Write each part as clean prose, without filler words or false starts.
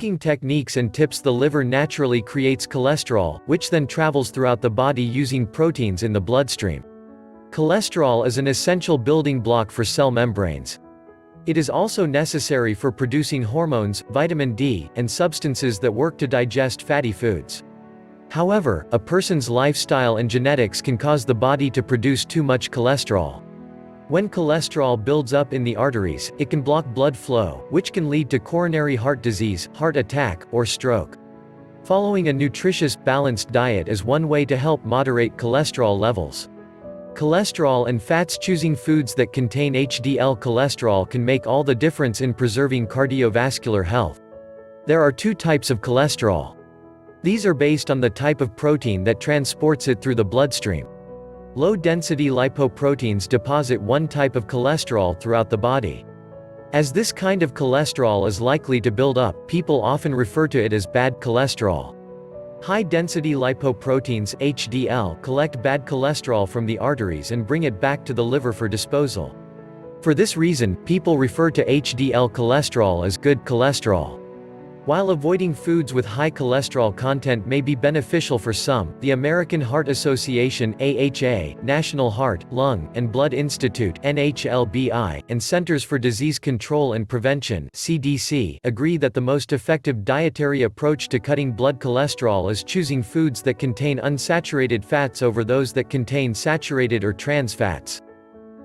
cooking techniques and tips. The liver naturally creates cholesterol, which then travels throughout the body using proteins in the bloodstream. Cholesterol is an essential building block for cell membranes. It is also necessary for producing hormones, vitamin D, and substances that work to digest fatty foods. However, a person's lifestyle and genetics can cause the body to produce too much cholesterol. When cholesterol builds up in the arteries, it can block blood flow, which can lead to coronary heart disease, heart attack, or stroke. Following a nutritious, balanced diet is one way to help moderate cholesterol levels. Cholesterol and fats. Choosing foods that contain HDL cholesterol can make all the difference in preserving cardiovascular health. There are two types of cholesterol. These are based on the type of protein that transports it through the bloodstream. Low-density lipoproteins deposit one type of cholesterol throughout the body. As this kind of cholesterol is likely to build up, people often refer to it as bad cholesterol. High-density lipoproteins (HDL) collect bad cholesterol from the arteries and bring it back to the liver for disposal. For this reason, people refer to HDL cholesterol as good cholesterol. While avoiding foods with high cholesterol content may be beneficial for some, the American Heart Association (AHA), National Heart, Lung, and Blood Institute (NHLBI), and Centers for Disease Control and Prevention (CDC) agree that the most effective dietary approach to cutting blood cholesterol is choosing foods that contain unsaturated fats over those that contain saturated or trans fats.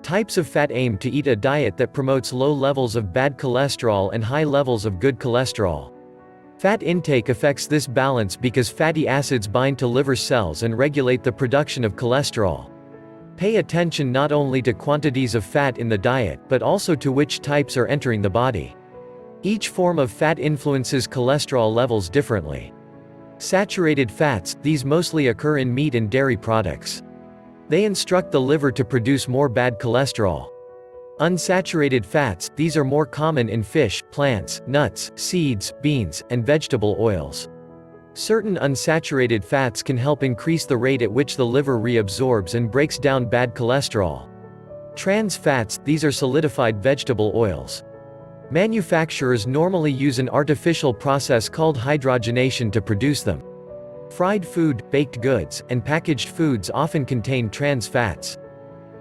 Types of fat. Aim to eat a diet that promotes low levels of bad cholesterol and high levels of good cholesterol. Fat intake affects this balance because fatty acids bind to liver cells and regulate the production of cholesterol. Pay attention not only to quantities of fat in the diet, but also to which types are entering the body. Each form of fat influences cholesterol levels differently. Saturated fats, these mostly occur in meat and dairy products. They instruct the liver to produce more bad cholesterol. Unsaturated fats, these are more common in fish, plants, nuts, seeds, beans, and vegetable oils. Certain unsaturated fats can help increase the rate at which the liver reabsorbs and breaks down bad cholesterol. Trans fats, these are solidified vegetable oils. Manufacturers normally use an artificial process called hydrogenation to produce them. Fried food, baked goods, and packaged foods often contain trans fats.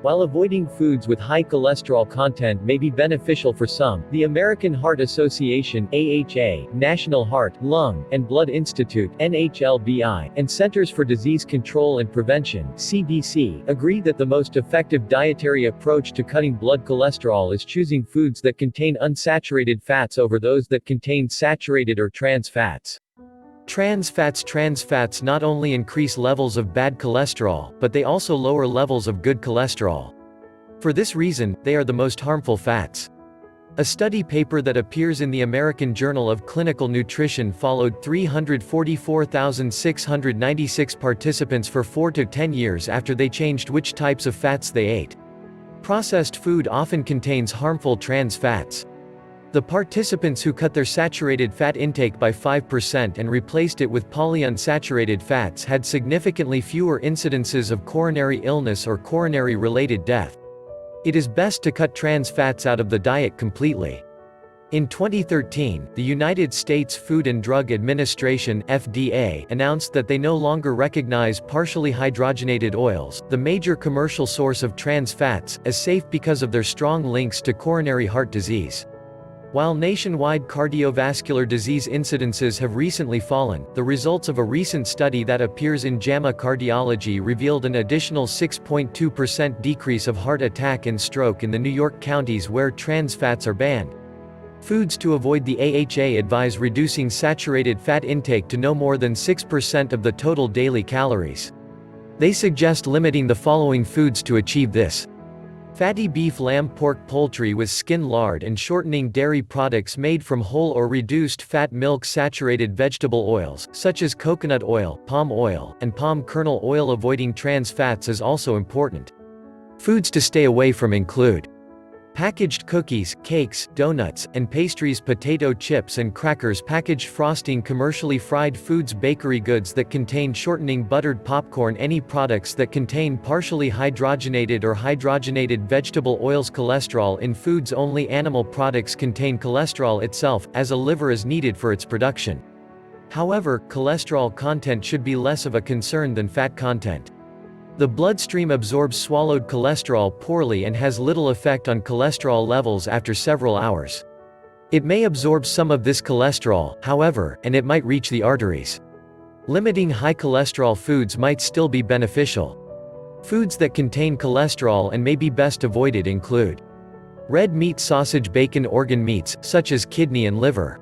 While avoiding foods with high cholesterol content may be beneficial for some, the American Heart Association (AHA), National Heart, Lung, and Blood Institute (NHLBI), and Centers for Disease Control and Prevention (CDC) agree that the most effective dietary approach to cutting blood cholesterol is choosing foods that contain unsaturated fats over those that contain saturated or trans fats. Trans fats not only increase levels of bad cholesterol, but they also lower levels of good cholesterol. For this reason, they are the most harmful fats. A study paper that appears in the American Journal of Clinical Nutrition followed 344,696 participants for 4 to 10 years after they changed which types of fats they ate. Processed food often contains harmful trans fats. The participants who cut their saturated fat intake by 5% and replaced it with polyunsaturated fats had significantly fewer incidences of coronary illness or coronary-related death. It is best to cut trans fats out of the diet completely. In 2013, the United States Food and Drug Administration (FDA) announced that they no longer recognize partially hydrogenated oils, the major commercial source of trans fats, as safe because of their strong links to coronary heart disease. While nationwide cardiovascular disease incidences have recently fallen, the results of a recent study that appears in JAMA Cardiology revealed an additional 6.2% decrease of heart attack and stroke in the New York counties where trans fats are banned. Foods to avoid. The AHA advise reducing saturated fat intake to no more than 6% of the total daily calories. They suggest limiting the following foods to achieve this: fatty beef, lamb, pork, poultry with skin, lard and shortening, dairy products made from whole or reduced fat milk, saturated vegetable oils, such as coconut oil, palm oil, and palm kernel oil. Avoiding trans fats is also important. Foods to stay away from include Packaged cookies, cakes, donuts, and pastries, potato chips and crackers, packaged frosting, commercially fried foods, bakery goods that contain shortening, buttered popcorn, any products that contain partially hydrogenated or hydrogenated vegetable oils. Cholesterol in foods. Only animal products contain cholesterol itself, as a liver is needed for its production. However, cholesterol content should be less of a concern than fat content. The bloodstream absorbs swallowed cholesterol poorly and has little effect on cholesterol levels after several hours. It may absorb some of this cholesterol, however, and it might reach the arteries. Limiting high cholesterol foods might still be beneficial. Foods that contain cholesterol and may be best avoided include red meat, sausage, bacon, organ meats, such as kidney and liver.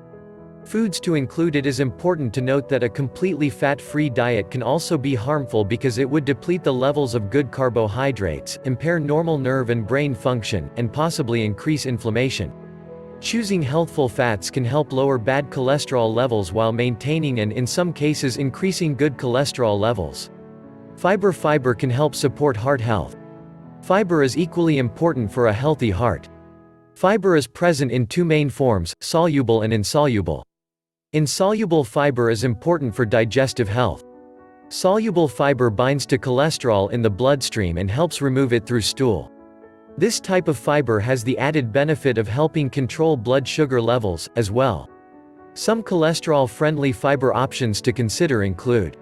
Foods to include. It is important to note that a completely fat-free diet can also be harmful because it would deplete the levels of good carbohydrates, impair normal nerve and brain function, and possibly increase inflammation. Choosing healthful fats can help lower bad cholesterol levels while maintaining and in some cases increasing good cholesterol levels. Fiber. Fiber can help support heart health. Fiber is equally important for a healthy heart. Fiber is present in two main forms, soluble and insoluble. Insoluble fiber is important for digestive health. Soluble fiber binds to cholesterol in the bloodstream and helps remove it through stool. This type of fiber has the added benefit of helping control blood sugar levels, as well. Some cholesterol-friendly fiber options to consider include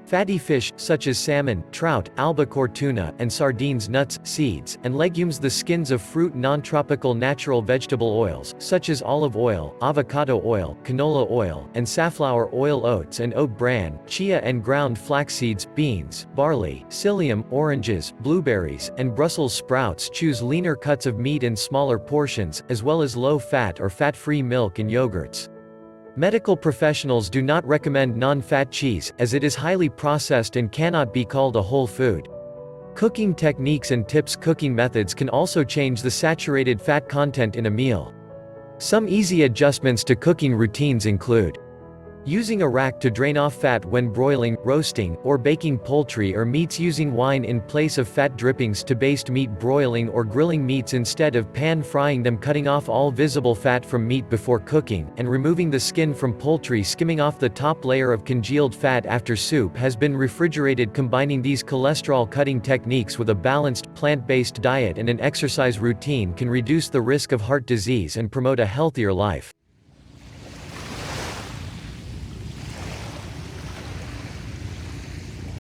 fatty fish, such as salmon, trout, albacore tuna, and sardines, nuts, seeds, and legumes, the skins of fruit, non-tropical natural vegetable oils, such as olive oil, avocado oil, canola oil, and safflower oil, oats and oat bran, chia and ground flax seeds, beans, barley, psyllium, oranges, blueberries, and Brussels sprouts. Choose leaner cuts of meat and smaller portions, as well as low-fat or fat-free milk and yogurts. Medical professionals do not recommend non-fat cheese, as it is highly processed and cannot be called a whole food. Cooking techniques and tips. Cooking methods can also change the saturated fat content in a meal. Some easy adjustments to cooking routines include using a rack to drain off fat when broiling, roasting, or baking poultry or meats, using wine in place of fat drippings to baste meat, broiling or grilling meats instead of pan frying them, cutting off all visible fat from meat before cooking, and removing the skin from poultry, skimming off the top layer of congealed fat after soup has been refrigerated. Combining these cholesterol-cutting techniques with a balanced, plant-based diet and an exercise routine can reduce the risk of heart disease and promote a healthier life.